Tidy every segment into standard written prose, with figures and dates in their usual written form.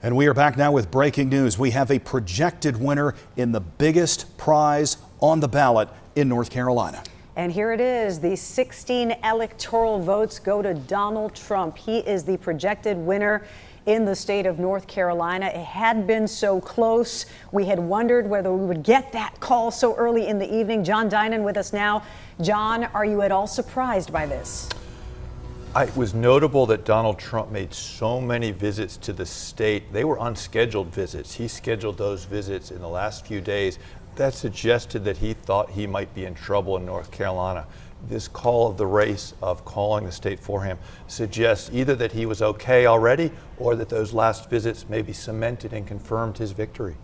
And we are back now with breaking news. We have a projected winner in the biggest prize on the ballot in North Carolina. And here it is. The 16 electoral votes go to Donald Trump. He is the projected winner in the state of North Carolina. It had been so close. We had wondered whether we would get that call so early in the evening. John Dinan with us now. John, are you at all surprised by this? It was notable that Donald Trump made so many visits to the state. They were unscheduled visits. He scheduled those visits in the last few days. That suggested that he thought he might be in trouble in North Carolina. This call of the race of calling the state for him suggests either that he was okay already or that those last visits maybe cemented and confirmed his victory.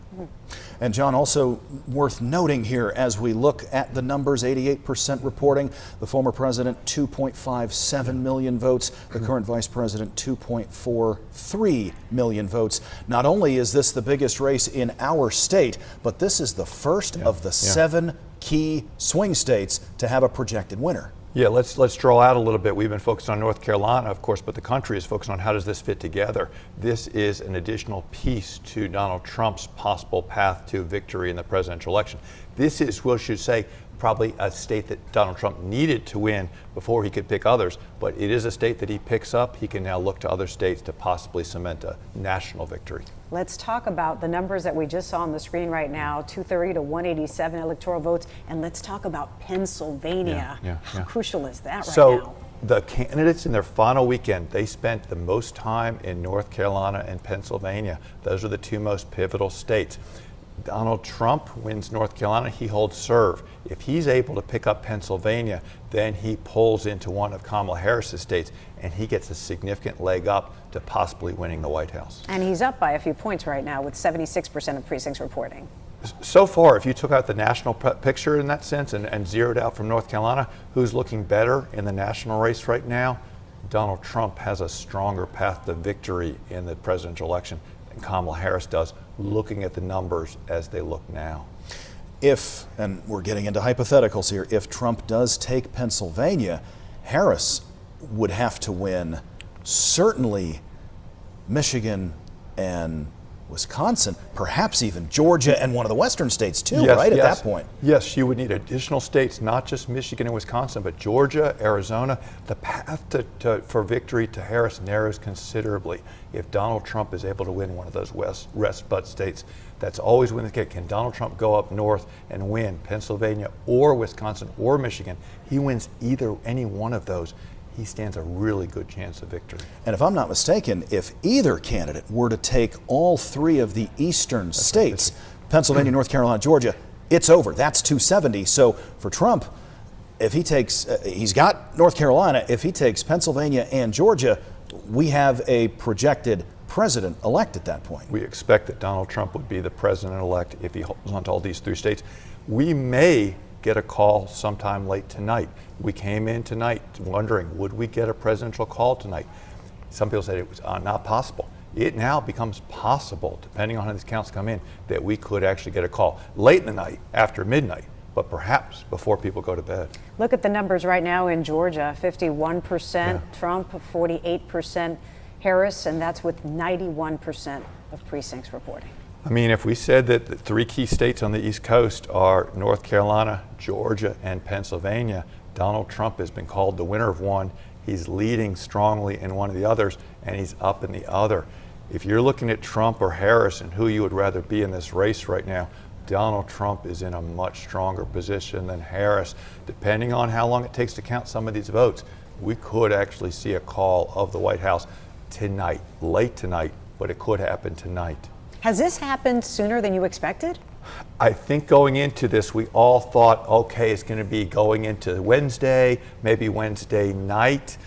And John, also worth noting here as we look at the numbers, 88% reporting, the former president 2.57 million votes, the current vice president 2.43 million votes. Not only is this the biggest race in our state, but this is the first of the 7 key swing states to have a projected winner. Yeah, let's draw out a little bit. We've been focused on North Carolina, of course, but the country is focused on how does this fit together. This is an additional piece to Donald Trump's possible path to victory in the presidential election. This is, we should say, probably a state that Donald Trump needed to win before he could pick others, but it is a state that he picks up. He can now look to other states to possibly cement a national victory. Let's talk about the numbers that we just saw on the screen right now, 230 to 187 electoral votes, and let's talk about Pennsylvania. How crucial is that right now? The candidates in their final weekend, they spent the most time in North Carolina and Pennsylvania. Those are the two most pivotal states. Donald Trump wins North Carolina, he holds serve. If he's able to pick up Pennsylvania, then he pulls into one of Kamala Harris's states and he gets a significant leg up to possibly winning the White House. And he's up by a few points right now with 76% of precincts reporting. So far, if you took out the national picture in that sense and zeroed out from North Carolina, who's looking better in the national race right now? Donald Trump has a stronger path to victory in the presidential election than Kamala Harris does, looking at the numbers as they look now. If, and we're getting into hypotheticals here, if Trump does take Pennsylvania, Harris would have to win certainly Michigan and Wisconsin, perhaps even Georgia and one of the western states too, right, at that point? Yes, you would need additional states, not just Michigan and Wisconsin, but Georgia, Arizona. The path for victory to Harris narrows considerably. If Donald Trump is able to win one of those rest but states, that's always when the case. Can Donald Trump go up north and win Pennsylvania or Wisconsin or Michigan? He wins any one of those, he stands a really good chance of victory. And if I'm not mistaken, if either candidate were to take all 3 of the eastern states, Pennsylvania, North Carolina, Georgia, it's over. That's 270. So for Trump, if he takes, he's got North Carolina, if he takes Pennsylvania and Georgia, we have a projected president-elect at that point. We expect that Donald Trump would be the president-elect if he holds on to all these 3 states. We may get a call sometime late tonight. We came in tonight wondering, would we get a presidential call tonight? Some people said it was not possible. It now becomes possible, depending on how these counts come in, that we could actually get a call late in the night, after midnight, but perhaps before people go to bed. Look at the numbers right now in Georgia, 51% Trump, 48% Harris, and that's with 91% of precincts reporting. I mean, if we said that the 3 key states on the East Coast are North Carolina, Georgia, and Pennsylvania, Donald Trump has been called the winner of one. He's leading strongly in one of the others, and he's up in the other. If you're looking at Trump or Harris and who you would rather be in this race right now, Donald Trump is in a much stronger position than Harris. Depending on how long it takes to count some of these votes, we could actually see a call of the White House tonight, late tonight, but it could happen tonight. Has this happened sooner than you expected? I think going into this, we all thought, okay, it's going to be going into Wednesday, maybe Wednesday night.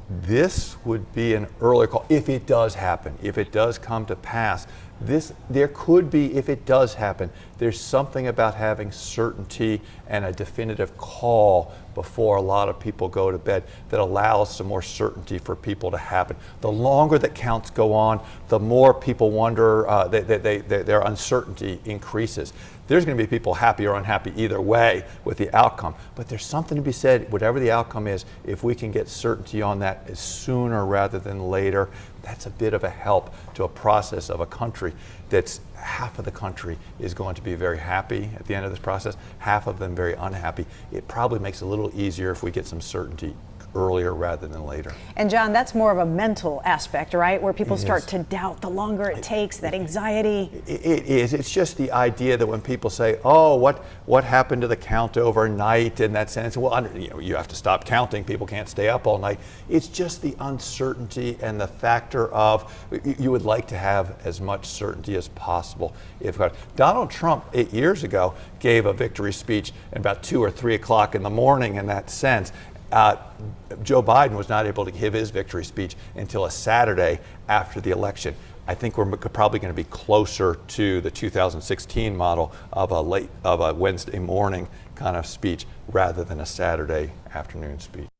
This would be an earlier call if it does happen, if it does come to pass. There could be, if it does happen, there's something about having certainty and a definitive call before a lot of people go to bed that allows some more certainty for people to happen. The longer that counts go on, the more people wonder, their uncertainty increases. There's going to be people happy or unhappy either way with the outcome, but there's something to be said, whatever the outcome is, if we can get certainty on that sooner rather than later, that's a bit of a help to a process of a country that's half of the country is going to be very happy at the end of this process, half of them very unhappy. It probably makes it a little easier if we get some certainty earlier rather than later. And John, that's more of a mental aspect, right? Where people start to doubt the longer it takes, that anxiety. It is. It's just the idea that when people say, "Oh, what happened to the count overnight?" in that sense, well, you have to stop counting. People can't stay up all night. It's just the uncertainty and the factor of you would like to have as much certainty as possible. If Donald Trump 8 years ago gave a victory speech at about 2 or 3 o'clock in the morning, in that sense. Joe Biden was not able to give his victory speech until a Saturday after the election. I think we're probably going to be closer to the 2016 model of a Wednesday morning kind of speech rather than a Saturday afternoon speech.